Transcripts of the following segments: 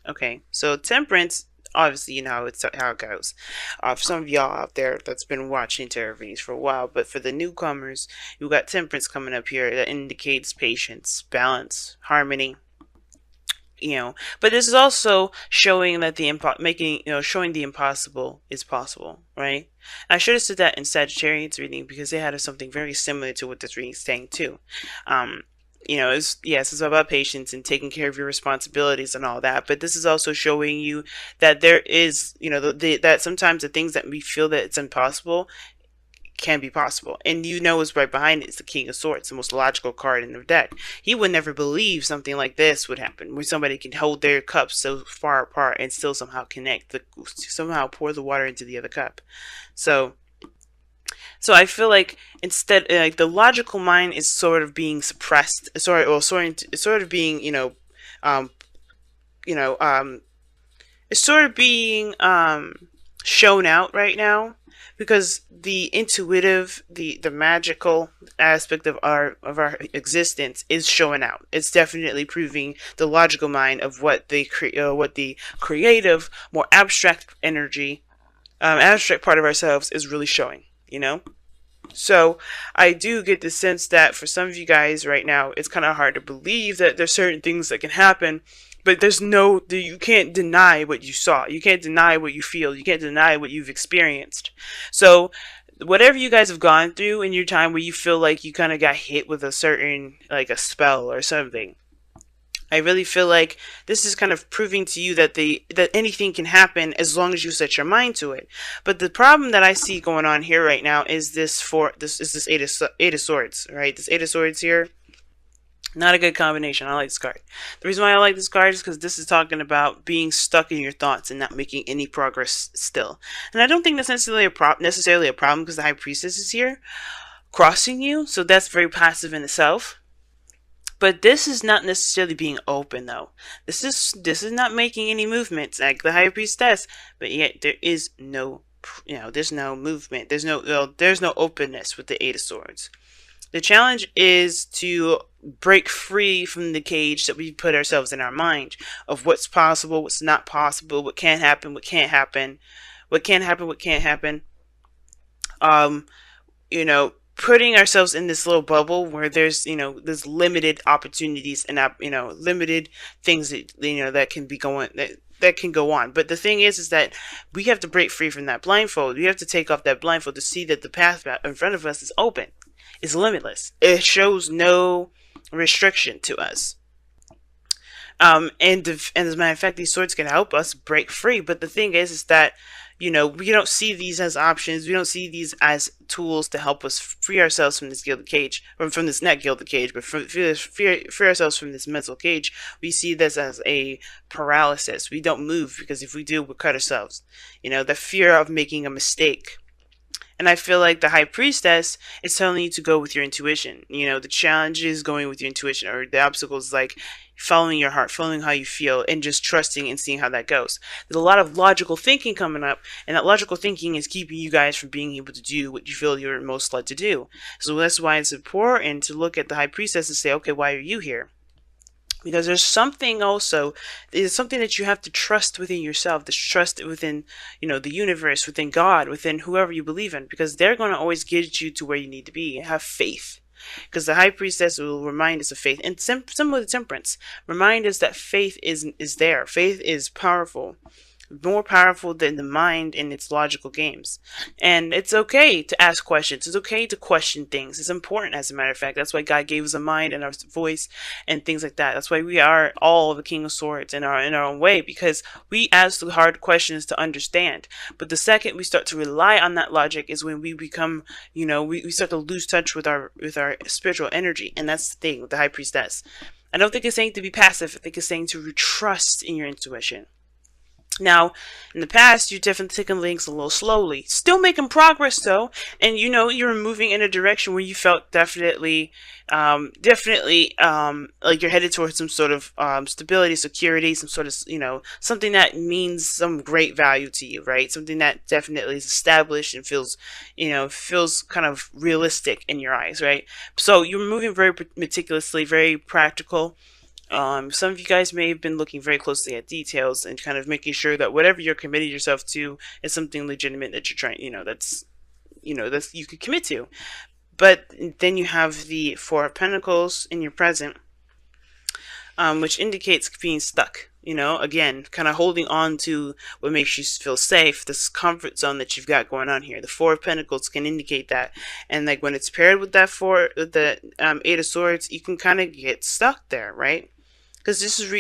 Okay, so temperance, obviously, you know how it goes. For some of y'all out there that's been watching tarot readings for a while, but for the newcomers, you got temperance coming up here that indicates patience, balance, harmony. But this is also showing that showing the impossible is possible, right? I should have said that in Sagittarius reading because they had something very similar to what this reading is saying too. Um, it's about patience and taking care of your responsibilities and all that. But this is also showing you that there is, that sometimes the things that we feel that it's impossible can be possible. And what's right behind it is the King of Swords, the most logical card in the deck. He would never believe something like this would happen, where somebody can hold their cups so far apart and still somehow somehow pour the water into the other cup. So, so I feel like instead, like the logical mind is sort of being suppressed, sort of being, um, you know, um, it's sort of being shown out right now because the intuitive, the magical aspect of our existence is showing out. It's definitely proving the logical mind of what the creative, more abstract energy, abstract part of ourselves is really showing. So I do get the sense that for some of you guys right now, it's kind of hard to believe that there's certain things that can happen, but you can't deny what you saw. You can't deny what you feel. You can't deny what you've experienced. So whatever you guys have gone through in your time where you feel like you kind of got hit with a certain, like a spell or something, I really feel like this is kind of proving to you that that anything can happen as long as you set your mind to it. But the problem that I see going on here right now is this eight of swords, right? This eight of swords here, not a good combination. I like this card. The reason why I like this card is because this is talking about being stuck in your thoughts and not making any progress still. And I don't think that's necessarily a problem because the High Priestess is here crossing you, so that's very passive in itself. But this is not necessarily being open, though. This is not making any movements like the High Priestess, but yet there is no, there's no movement. There's no openness with the Eight of Swords. The challenge is to break free from the cage that we put ourselves in our mind of what's possible, what's not possible, what can happen, what can't happen, what can happen, what can't happen. Um, Putting ourselves in this little bubble where there's limited opportunities and limited things that can be going that can go on. But the thing is that we have to break free from that blindfold. We have to take off that blindfold to see that the path in front of us is open. It's limitless. It shows no restriction to us. And as a matter of fact, these swords can help us break free. But the thing is that we don't see these as options. We don't see these as tools to help us free ourselves from this gilded cage, or from this not gilded cage, but free ourselves from this mental cage. We see this as a paralysis. We don't move because if we do, we'll cut ourselves. The fear of making a mistake. And I feel like the High Priestess is telling you to go with your intuition. The challenge is going with your intuition, or the obstacle is like following your heart, following how you feel, and just trusting and seeing how that goes. There's a lot of logical thinking coming up, and that logical thinking is keeping you guys from being able to do what you feel you're most led to do. So that's why it's important to look at the High Priestess and say, okay, why are you here? Because there's something that you have to trust within yourself, to trust within, the universe, within God, within whoever you believe in, because they're going to always get you to where you need to be. Have faith. Because the High Priestess will remind us of faith. And similar to Temperance, remind us that faith is there. Faith is powerful. More powerful than the mind in its logical games. And it's okay to ask questions. It's okay to question things. It's important, as a matter of fact. That's why God gave us a mind and our voice and things like that. That's why we are all the King of Swords in our own way, because we ask the hard questions to understand. But the second we start to rely on that logic is when we become, we start to lose touch with our spiritual energy. And that's the thing with the High Priestess. I don't think it's saying to be passive. I think it's saying to trust in your intuition. Now, in the past, you've definitely taken things a little slowly. Still making progress, though. And, you're moving in a direction where you felt definitely, like you're headed towards some sort of stability, security, some sort of, something that means some great value to you, right? Something that definitely is established and feels kind of realistic in your eyes, right? So you're moving very meticulously, very practical. Some of you guys may have been looking very closely at details and kind of making sure that whatever you're committing yourself to is something legitimate that you're trying, that's you could commit to. But then you have the Four of Pentacles in your present, which indicates being stuck. Again, kind of holding on to what makes you feel safe, this comfort zone that you've got going on here. The Four of Pentacles can indicate that, and like when it's paired with the Eight of Swords, you can kind of get stuck there, right? Because this is,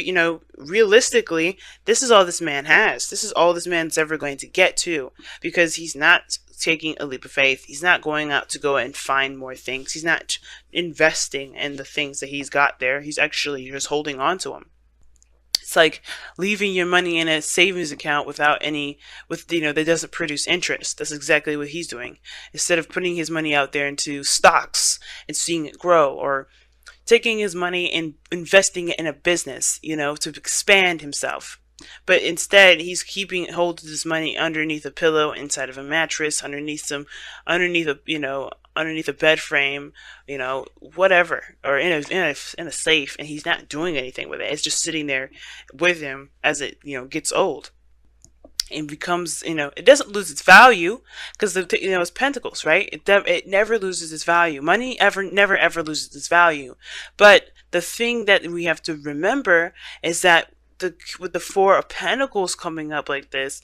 realistically, this is all this man has. This is all this man's ever going to get to, because he's not taking a leap of faith. He's not going out to go and find more things. He's not investing in the things that he's got there. He's actually just holding on to them. It's like leaving your money in a savings account that doesn't produce interest. That's exactly what he's doing. Instead of putting his money out there into stocks and seeing it grow, or taking his money and investing it in a business, to expand himself. But instead, he's keeping hold of his money underneath a pillow, inside of a mattress, underneath a bed frame, whatever, or in a safe, and he's not doing anything with it. It's just sitting there with him as it gets old. It becomes, it doesn't lose its value, because it's pentacles, right? It never loses its value. Money never ever loses its value. But the thing that we have to remember is that with the Four of Pentacles coming up like this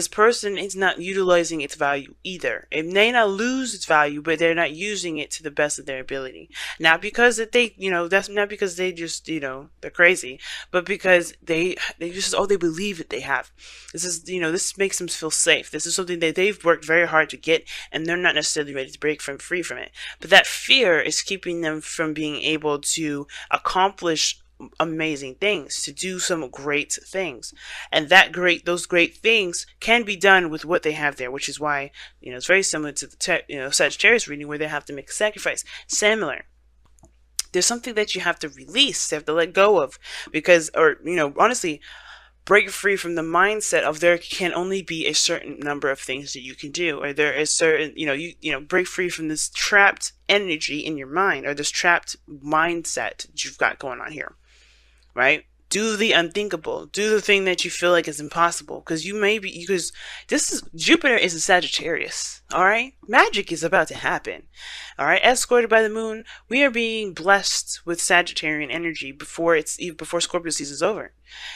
person is not utilizing its value either. It may not lose its value, but they're not using it to the best of their ability. Not because that's not because they just, they're crazy, but because they believe that they have. This makes them feel safe. This is something that they've worked very hard to get, and they're not necessarily ready to break free from it. But that fear is keeping them from being able to accomplish amazing things, to do some great things. And those great things can be done with what they have there, which is why, it's very similar to the Sagittarius reading, where they have to make a sacrifice. Similar. There's something that you have to release, you have to let go of, because, honestly, break free from the mindset of there can only be a certain number of things that you can do, or there is certain, break free from this trapped energy in your mind, or this trapped mindset that you've got going on here. Right? Do the unthinkable. Do the thing that you feel like is impossible. Because Jupiter is a Sagittarius. Alright? Magic is about to happen. Alright? Escorted by the moon, we are being blessed with Sagittarian energy before Scorpio season is over.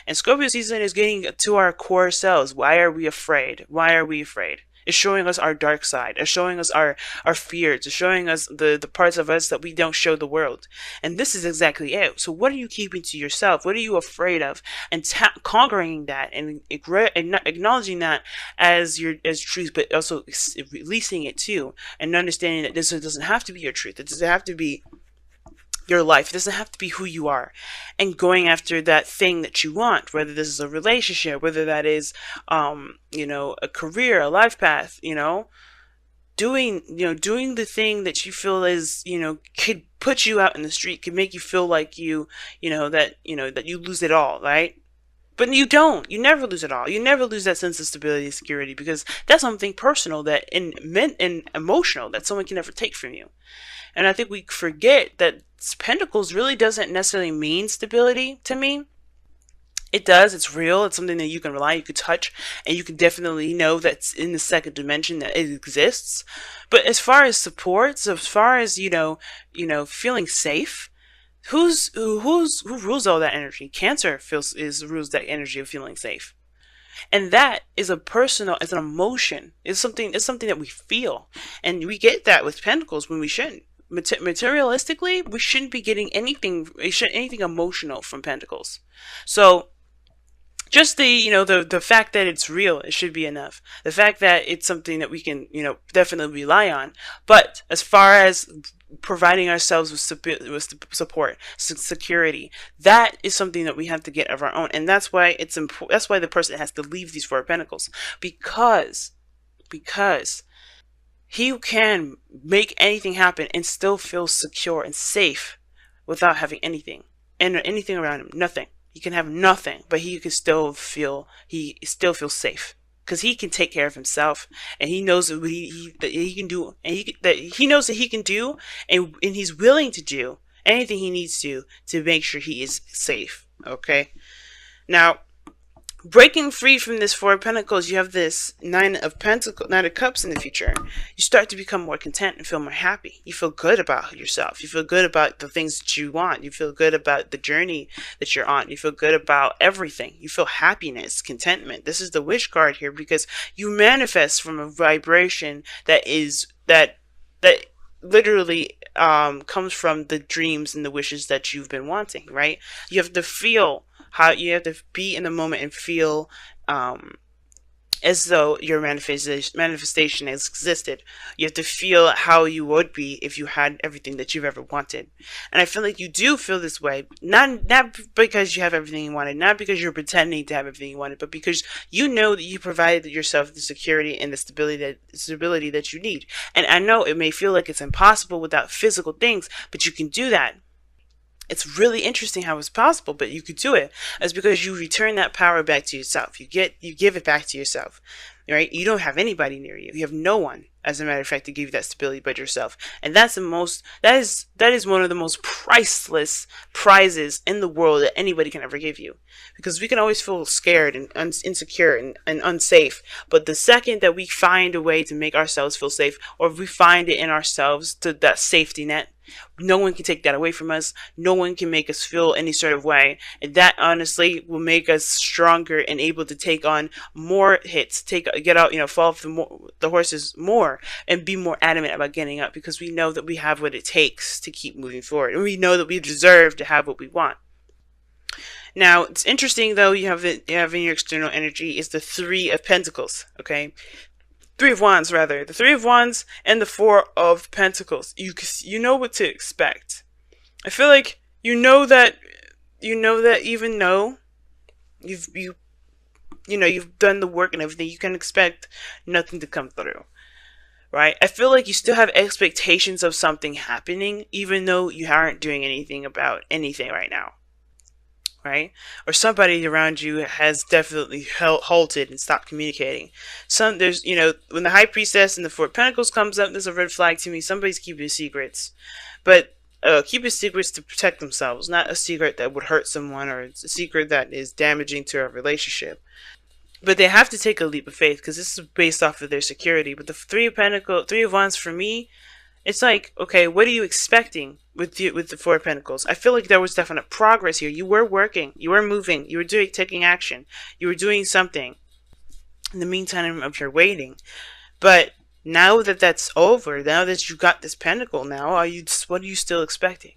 And Scorpio season is getting to our core selves. Why are we afraid? Why are we afraid? It's showing us our dark side. It's showing us our fears. It's showing us the parts of us that we don't show the world. And this is exactly it. So what are you keeping to yourself? What are you afraid of? And conquering that, and acknowledging that as truth, but also releasing it too. And understanding that this doesn't have to be your truth. It doesn't have to be your life. It doesn't have to be who you are, and going after that thing that you want, whether this is a relationship, whether that is a career, a life path, doing the thing that you feel is, could put you out in the street, could make you feel like that you lose it all, right? But you don't. You never lose it all. You never lose that sense of stability and security, because that's something personal and emotional that someone can never take from you. And I think we forget that Pentacles really doesn't necessarily mean stability to me. It does. It's real. It's something that you can rely, you can touch, and you can definitely know that's in the second dimension, that it exists. But as far as support, so as far as feeling safe, who rules all that energy? Cancer rules that energy of feeling safe. And that is it's an emotion. It's something that we feel. And we get that with Pentacles when we shouldn't. Materialistically, we shouldn't be getting anything emotional from Pentacles. So just the fact that it's real, it should be enough. The fact that it's something that we can definitely rely on. But as far as providing ourselves with support, security, that is something that we have to get of our own. And that's why it's important. That's why the person has to leave these Four of Pentacles, because he can make anything happen and still feel secure and safe without having anything around him. Nothing. He can have nothing, but he still feels safe, because he can take care of himself, and he knows that he can do, and he knows that he can do, and he's willing to do, anything he needs to make sure he is safe. Okay. Now, breaking free from this Four of Pentacles, you have this Nine of Cups in the future. You start to become more content and feel more happy. You feel good about yourself. You feel good about the things that you want. You feel good about the journey that you're on. You feel good about everything. You feel happiness, contentment. This is the Wish card here, because you manifest from a vibration that literally comes from the dreams and the wishes that you've been wanting, right? You have to feel how you have to be in the moment and feel as though your manifestation has existed. You have to feel how you would be if you had everything that you've ever wanted. And I feel like you do feel this way, not because you have everything you wanted, not because you're pretending to have everything you wanted, but because you know that you provided yourself the security and the stability that you need. And I know it may feel like it's impossible without physical things, but you can do that. It's really interesting how it's possible, but you could do it. It's because you return that power back to yourself. You give it back to yourself, right? You don't have anybody near you. You have no one, as a matter of fact, to give you that stability but yourself. And that is one of the most priceless prizes in the world that anybody can ever give you. Because we can always feel scared and insecure and unsafe. But the second that we find a way to make ourselves feel safe, or if we find it in ourselves, to that safety net, no one can take that away from us. No one can make us feel any sort of way. And that honestly will make us stronger and able to take on more hits, get out, fall off the horses more, and be more adamant about getting up, because we know that we have what it takes to keep moving forward. And we know that we deserve to have what we want. Now, it's interesting though, you have in your external energy is the Three of Pentacles, okay? Three of Wands, rather. The Three of Wands and the Four of Pentacles. You know what to expect. I feel like you know that even though you've done the work and everything, you can expect nothing to come through. Right? I feel like you still have expectations of something happening, even though you aren't doing anything about anything right now. Right? Or somebody around you has definitely halted and stopped communicating. There's, when the High Priestess and the Four of Pentacles comes up, there's a red flag to me. Somebody's keeping secrets. But keeping secrets to protect themselves, not a secret that would hurt someone, or it's a secret that is damaging to a relationship. But they have to take a leap of faith, because this is based off of their security. But the Three of Wands for me, it's like, okay, what are you expecting with the Four of Pentacles? I feel like there was definite progress here. You were working, you were moving, you were taking action, you were doing something in the meantime of your waiting. But now that that's over, now that you got this pentacle, now what are you still expecting?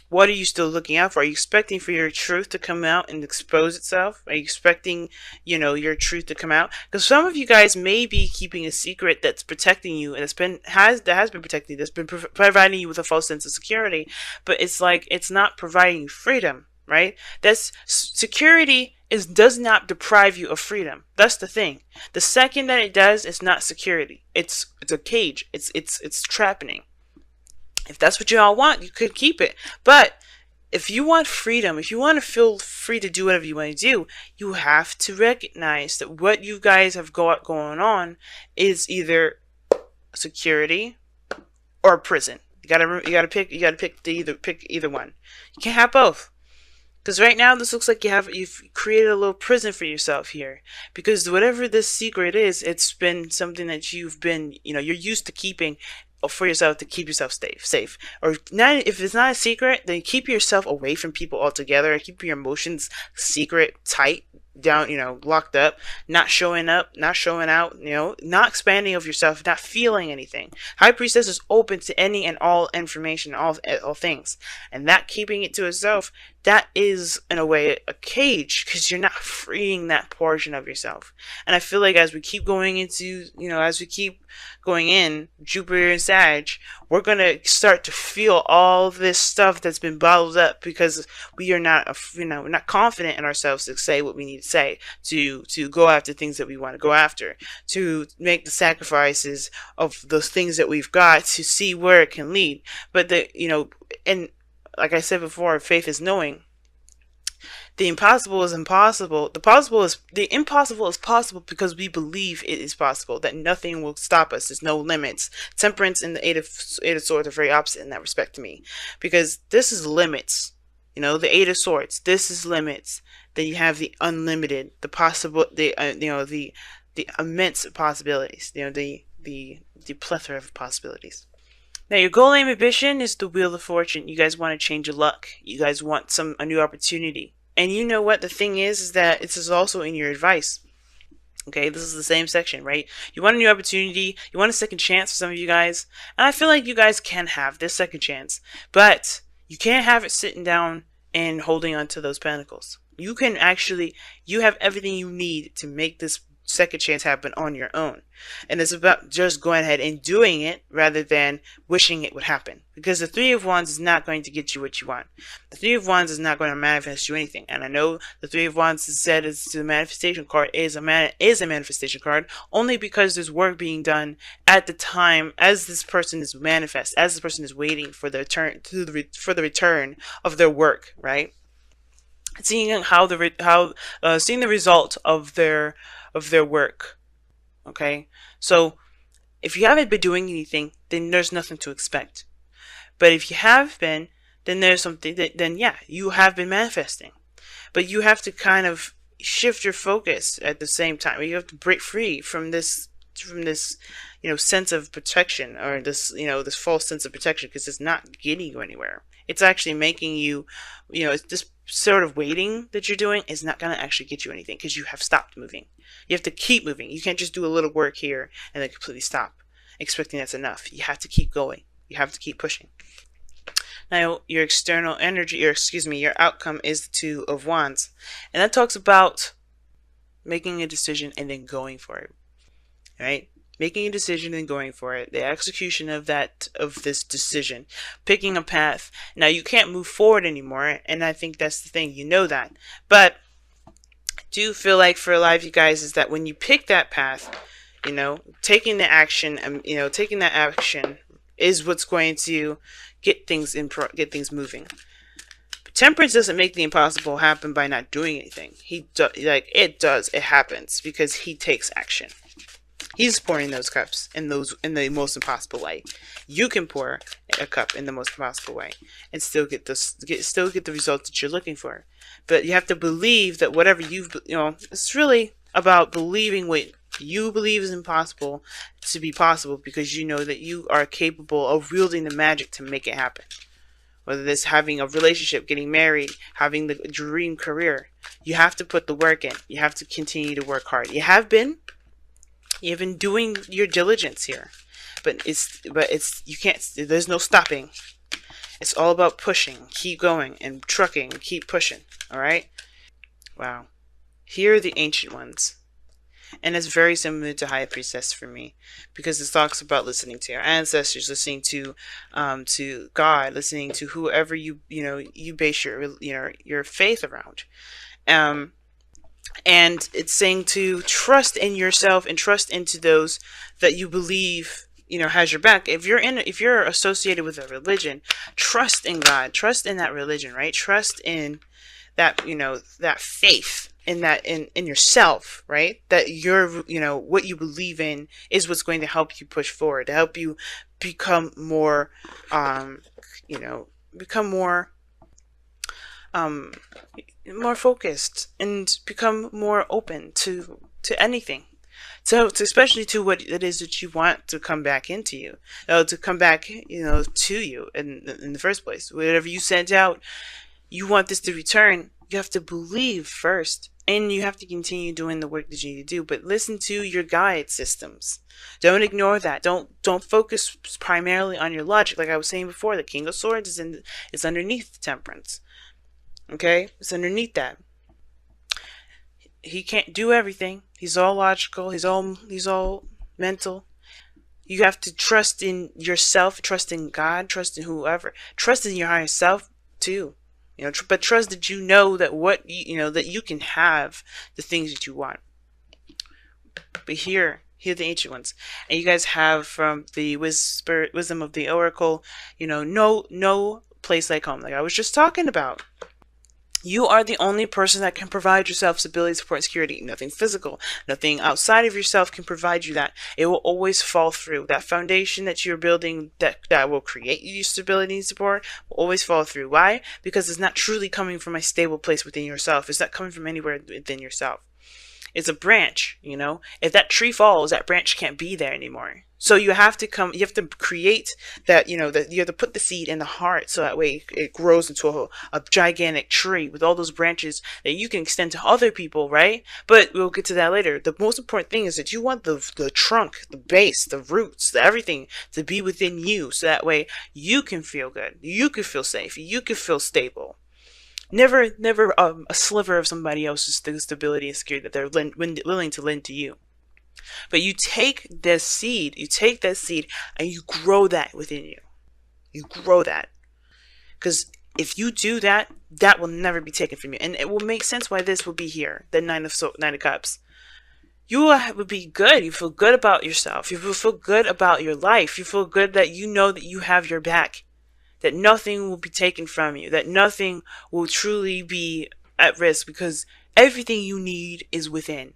What are you still looking out for? Are you expecting for your truth to come out and expose itself? Are you expecting, your truth to come out? Because some of you guys may be keeping a secret that's protecting you, and that has been protecting you, that's been providing you with a false sense of security. But it's like, it's not providing you freedom, right? That's security does not deprive you of freedom. That's the thing. The second that it does, it's not security. It's a cage. It's trapping. If that's what you all want, you could keep it. But if you want freedom, if you want to feel free to do whatever you want to do, you have to recognize that what you guys have got going on is either security or prison. You gotta pick either one. You can't have both. Because right now, this looks like you've created a little prison for yourself here. Because whatever this secret is, it's been something that you've been, you're used to keeping for yourself, to keep yourself safe. Or not, if it's not a secret, then keep yourself away from people altogether. Keep your emotions secret, tight, down, locked up, not showing up, not showing out, not expanding of yourself, not feeling anything. High Priestess is open to any and all information, all things. And that keeping it to itself, that is, in a way, a cage, because you're not freeing that portion of yourself. And I feel like as we keep going into, as we keep going in, Jupiter and Sag, we're going to start to feel all this stuff that's been bottled up, because we are not, we're not confident in ourselves to say what we need to say, to go after things that we want to go after, to make the sacrifices of those things that we've got to see where it can lead. But and like I said before, faith is knowing. The impossible is impossible. The impossible is possible because we believe it is possible, that nothing will stop us. There's no limits. Temperance and the eight of swords are very opposite in that respect to me, because this is limits. The eight of swords. This is limits. Then you have the unlimited, the possible, the immense possibilities. The plethora of possibilities. Now, your goal, aim, ambition is the wheel of fortune. You guys want to change your luck. You guys want a new opportunity. And you know what the thing is that this is also in your advice. Okay, this is the same section, right? You want a new opportunity. You want a second chance for some of you guys. And I feel like you guys can have this second chance. But you can't have it sitting down and holding on to those pentacles. You have everything you need to make this second chance happen on your own. And it's about just going ahead and doing it rather than wishing it would happen. Because the Three of Wands is not going to get you what you want. The Three of Wands is not going to manifest you anything. And I know the Three of Wands is said as the manifestation card is a manifestation card only because there's work being done at the time as this person is as this person is waiting for the return of their work, right? Seeing seeing the result of their work. Okay, so if you haven't been doing anything, then there's nothing to expect. But if you have been, then there's something then yeah, you have been manifesting. But you have to kind of shift your focus at the same time. You have to break free from this sense of protection, or this false sense of protection, because it's not getting you anywhere. It's actually making you, it's this sort of waiting that you're doing is not going to actually get you anything, because you have stopped moving. You have to keep moving. You can't just do a little work here and then completely stop, expecting that's enough. You have to keep going. You have to keep pushing. Now, your external energy, your outcome is the Two of Wands. And that talks about making a decision and then going for it. Right? Making a decision and going for it. The execution of this decision. Picking a path. Now, you can't move forward anymore, and I think that's the thing. You know that. But I do feel like for a lot of you guys is that when you pick that path, taking the action, taking that action is what's going to get things moving. But Temperance doesn't make the impossible happen by not doing anything. It happens because he takes action. He's pouring those cups in the most impossible way. You can pour a cup in the most impossible way and still get the results that you're looking for. But you have to believe that whatever it's really about believing what you believe is impossible to be possible, because you know that you are capable of wielding the magic to make it happen. Whether that's having a relationship, getting married, having the dream career, you have to put the work in. You have to continue to work hard. You've been doing your diligence here, but you can't. There's no stopping. It's all about pushing, keep going, and trucking, and keep pushing. All right. Wow. Here are the Ancient Ones, and it's very similar to High Priestess for me, because it talks about listening to your ancestors, listening to God, listening to whoever you base your faith around. And it's saying to trust in yourself and trust into those that you believe has your back. If you're associated with a religion, trust in God, trust in that religion, right? Trust in that that faith in yourself, right? That what you believe in is what's going to help you push forward, to help you become more more focused and become more open to anything. So especially to what it is that you want to come back into you, to come back, to you in the first place. Whatever you sent out, you want this to return. You have to believe first, and you have to continue doing the work that you need to do. But listen to your guide systems. Don't ignore that. Don't focus primarily on your logic. Like I was saying before, the King of Swords is underneath the Temperance. Okay, it's underneath that. He can't do everything. He's all logical. He's all mental. You have to trust in yourself, trust in God, trust in whoever, trust in your higher self too. But trust that that you can have the things that you want. But here are the Ancient Ones, and you guys have from the wisdom of the Oracle. No place like home, like I was just talking about. You are the only person that can provide yourself stability, support, and security. Nothing physical, nothing outside of yourself can provide you that. It will always fall through. That foundation that you're building that will create you stability and support will always fall through. Why? Because it's not truly coming from a stable place within yourself. It's not coming from anywhere within yourself. It's a branch, you know. If that tree falls, that branch can't be there anymore. So you have to create that, you know, that you have to put the seed in the heart so that way it grows into a gigantic tree with all those branches that you can extend to other people, right? But we'll get to that later. The most important thing is that you want the trunk, the base, the roots, everything to be within you so that way you can feel good, you can feel safe, you can feel stable. Never a sliver of somebody else's stability and security that they're willing to lend to you. But you take that seed and you grow that within you. You grow that. Because if you do that, that will never be taken from you. And it will make sense why this will be here, the Nine of Cups. You will be good. You feel good about yourself. You will feel good about your life. You feel good that you know that you have your back. That nothing will be taken from you. That nothing will truly be at risk because everything you need is within.